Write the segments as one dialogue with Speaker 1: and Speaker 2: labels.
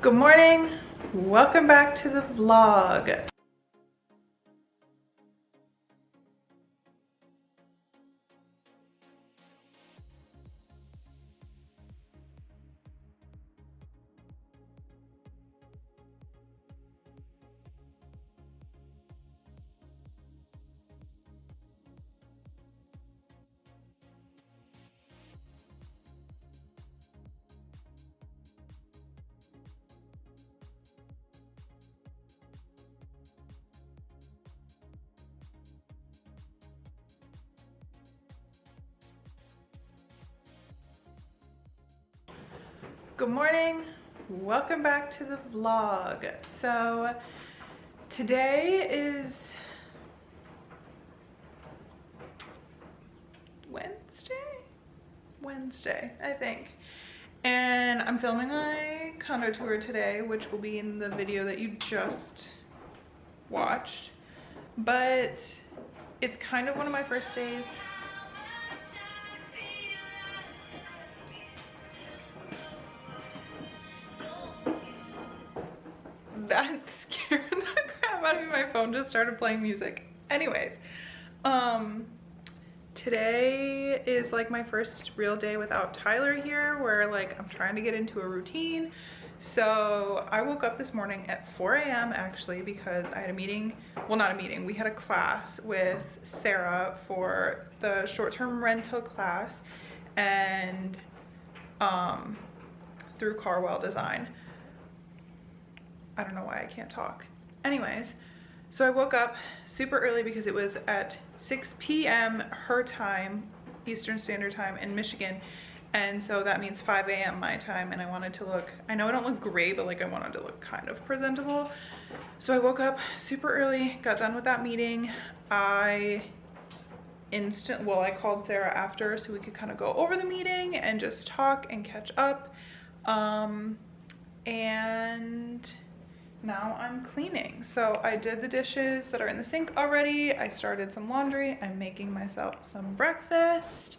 Speaker 1: Good morning, welcome back to the vlog. Good morning, welcome back to the vlog. So today is Wednesday, I think. And I'm filming my condo tour today, which will be in the video that you just watched. But it's kind of one of my first days. That scared the crap out of me. My phone just started playing music. Anyways, today is like my first real day without Tyler here, where like I'm trying to get into a routine. So I woke up this morning at 4 a.m. actually, because I had a meeting, well, not a meeting, we had a class with Sarah for the short-term rental class and through Carwell Design. I don't know why I can't talk. Anyways, so I woke up super early because it was at 6 p.m. her time, Eastern Standard Time in Michigan. And so that means 5 a.m. my time, and I wanted to look, I know I don't look great, but like I wanted to look kind of presentable. So I woke up super early, got done with that meeting. I called Sarah after so we could kind of go over the meeting and just talk and catch up. And now I'm cleaning. So I did the dishes that are in the sink already. I started some laundry. I'm making myself some breakfast.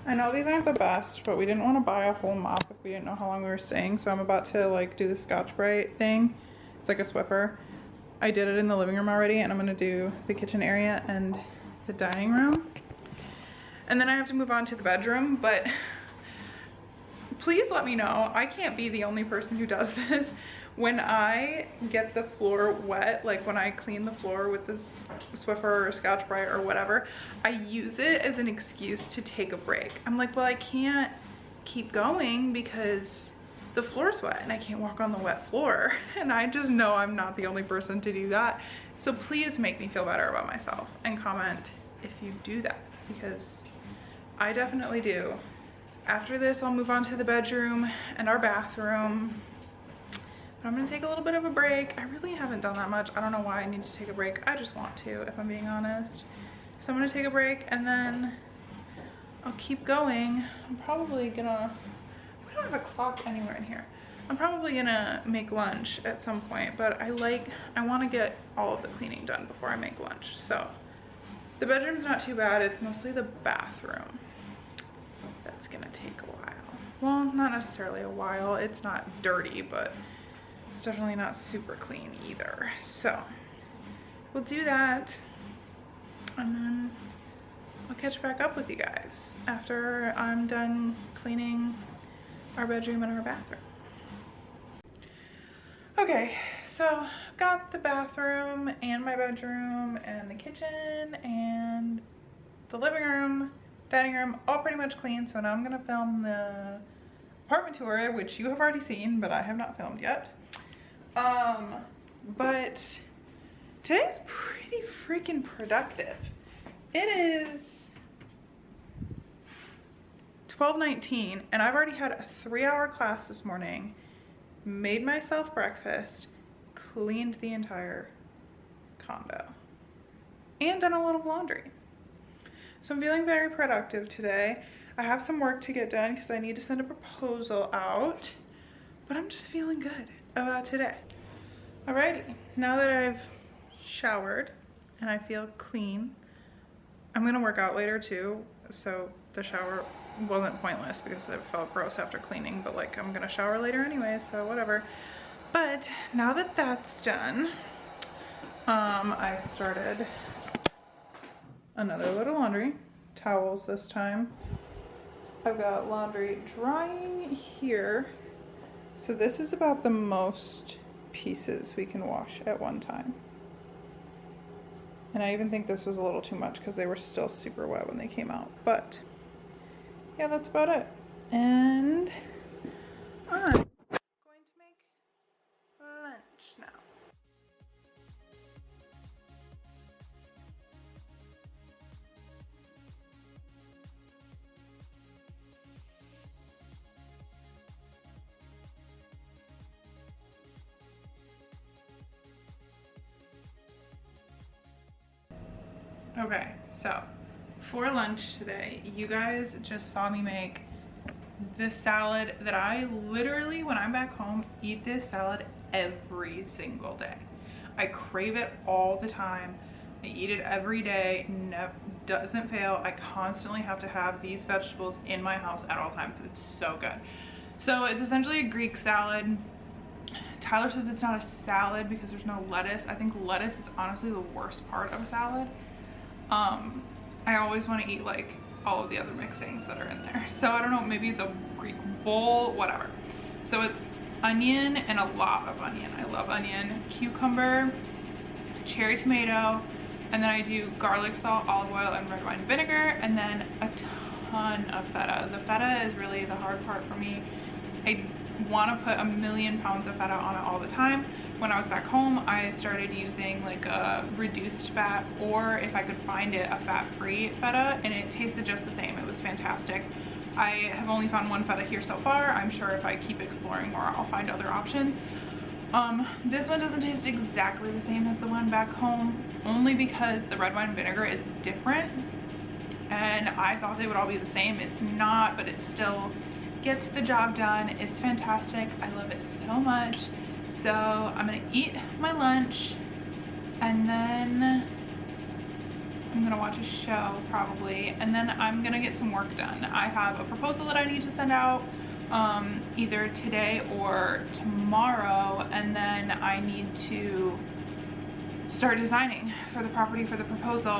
Speaker 1: I know these aren't the best, but we didn't want to buy a whole mop if we didn't know how long we were staying. So I'm about to like do the Scotch-Brite thing. It's like a Swiffer. I did it in the living room already, and I'm gonna do the kitchen area and the dining room. And then I have to move on to the bedroom, but please let me know. I can't be the only person who does this. When I get the floor wet, like when I clean the floor with this Swiffer or Scotch-Brite or whatever, I use it as an excuse to take a break. I'm like, well, I can't keep going because the floor's wet and I can't walk on the wet floor. And I just know I'm not the only person to do that. So please make me feel better about myself and comment if you do that, because I definitely do. After this, I'll move on to the bedroom and our bathroom. I'm gonna take a little bit of a break. I really haven't done that much. I don't know why I need to take a break. I just want to, if I'm being honest. So I'm gonna take a break and then I'll keep going. I'm probably gonna, we don't have a clock anywhere in here. I'm probably gonna make lunch at some point, but I want to get all of the cleaning done before I make lunch. So the bedroom's not too bad. It's mostly the bathroom that's gonna take a while. Well, not necessarily a while. It's not dirty, but it's definitely not super clean either. So we'll do that, and then I'll catch back up with you guys after I'm done cleaning our bedroom and our bathroom. Okay, so got the bathroom and my bedroom and the kitchen and the living room, dining room, all pretty much clean. So now I'm gonna film the apartment tour, which you have already seen, but I have not filmed yet. But today's pretty freaking productive. It is 12:19 and I've already had a 3-hour class this morning, made myself breakfast, cleaned the entire condo, and done a lot of laundry. So I'm feeling very productive today. I have some work to get done because I need to send a proposal out, but I'm just feeling good about today. Alrighty, now that I've showered and I feel clean, I'm gonna work out later too, so the shower wasn't pointless because it felt gross after cleaning, but like I'm gonna shower later anyway, so whatever. But now that that's done, I started another load of laundry, towels this time. I've got laundry drying here. So this is about the most pieces we can wash at one time. And I even think this was a little too much because they were still super wet when they came out. But yeah, that's about it. And I'm going to make lunch now. Okay, so for lunch today, you guys just saw me make this salad that I literally, when I'm back home, eat this salad every single day. I crave it all the time. I eat it every day, doesn't fail. I constantly have to have these vegetables in my house at all times. It's so good. So it's essentially a Greek salad. Tyler says it's not a salad because there's no lettuce. I think lettuce is honestly the worst part of a salad. I always want to eat like all of the other mixings that are in there. So I don't know, maybe it's a Greek bowl, whatever. So it's onion and a lot of onion. I love onion, cucumber, cherry tomato, and then I do garlic, salt, olive oil, and red wine vinegar, and then a ton of feta. The feta is really the hard part for me. I want to put 1,000,000 pounds of feta on it all the time. When I was back home, I started using like a reduced fat, or if I could find it, a fat-free feta, and it tasted just the same. It was fantastic. I have only found one feta here so far. I'm sure if I keep exploring more, I'll find other options. This one doesn't taste exactly the same as the one back home, only because the red wine vinegar is different, and I thought they would all be the same. It's not, but it still gets the job done. It's fantastic. I love it so much. So I'm gonna eat my lunch and then I'm gonna watch a show probably, and then I'm gonna get some work done. I have a proposal that I need to send out either today or tomorrow, and then I need to start designing for the property for the proposal.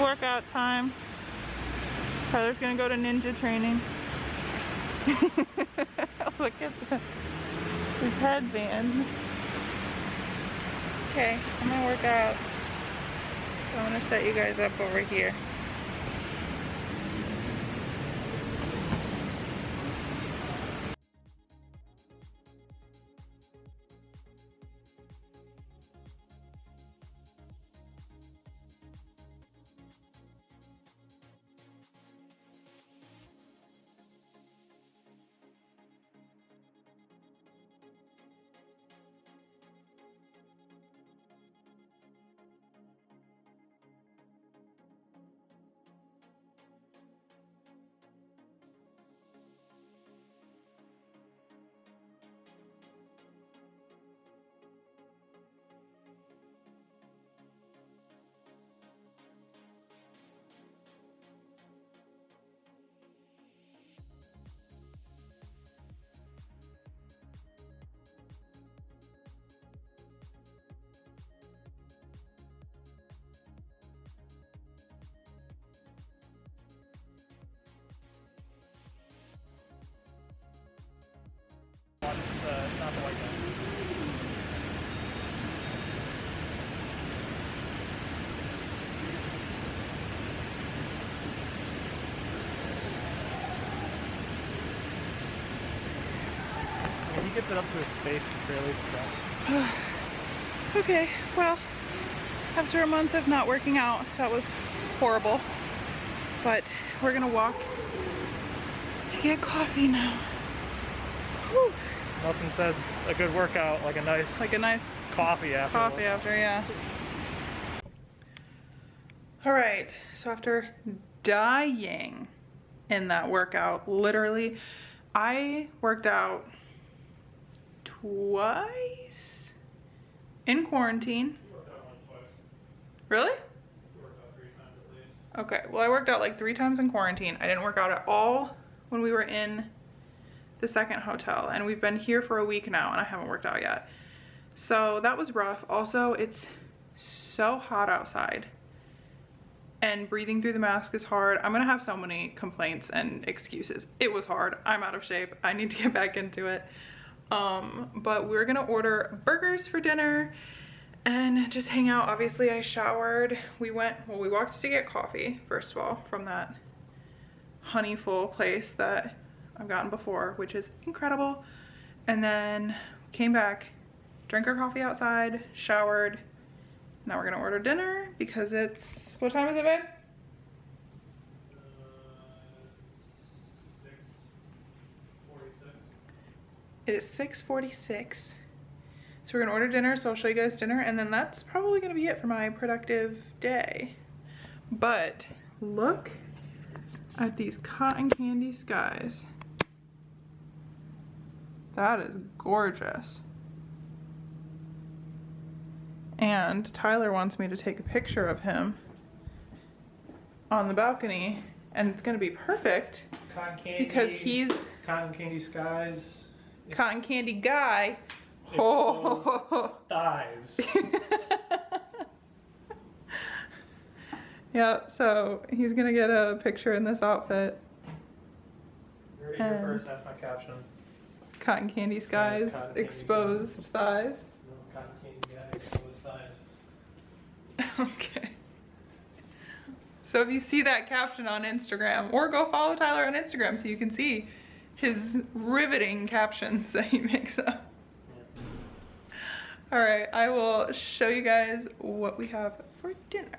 Speaker 1: workout time. Tyler's gonna go to ninja training. Look at his headband. Okay, I'm gonna work out. So I'm gonna set you guys up over here.
Speaker 2: Not the white guy. I mean, he gets it up to his face fairly fast.
Speaker 1: Okay, well, after a month of not working out, that was horrible. But we're gonna walk to get coffee now. Whew.
Speaker 2: Nothing says a good workout like a nice coffee after.
Speaker 1: Coffee after, yeah. All right, so after dying in that workout, literally, I worked out twice in quarantine.
Speaker 2: You worked out once, twice.
Speaker 1: Really?
Speaker 2: You worked out 3 times at least.
Speaker 1: Okay, well I worked out like 3 times in quarantine. I didn't work out at all when we were in the second hotel, and we've been here for a week now and I haven't worked out yet. So that was rough. Also, it's so hot outside and breathing through the mask is hard. I'm gonna have so many complaints and excuses. It was hard. I'm out of shape. I need to get back into it. But we're gonna order burgers for dinner and just hang out. Obviously I showered. We walked to get coffee, first of all, from that honeyful place that I've gotten before, which is incredible. And then came back, drank our coffee outside, showered. Now we're gonna order dinner because it's, what time is it, babe?
Speaker 2: 6:46.
Speaker 1: It is 6:46. So we're gonna order dinner, so I'll show you guys dinner, and then that's probably gonna be it for my productive day. But look at these cotton candy skies. That is gorgeous. And Tyler wants me to take a picture of him on the balcony, and it's gonna be perfect
Speaker 2: Cotton candy.
Speaker 1: because he's
Speaker 2: Cotton candy skies.
Speaker 1: cotton candy guy.
Speaker 2: Exposed thighs.
Speaker 1: Yeah, so he's gonna get a picture in this outfit.
Speaker 2: You ready here first? That's my caption.
Speaker 1: Cotton candy skies,
Speaker 2: Cotton candy
Speaker 1: exposed thighs.
Speaker 2: No, cotton candy guy, exposed thighs.
Speaker 1: Okay. So if you see that caption on Instagram, or go follow Tyler on Instagram so you can see his riveting captions that he makes up. All right, I will show you guys what we have for dinner.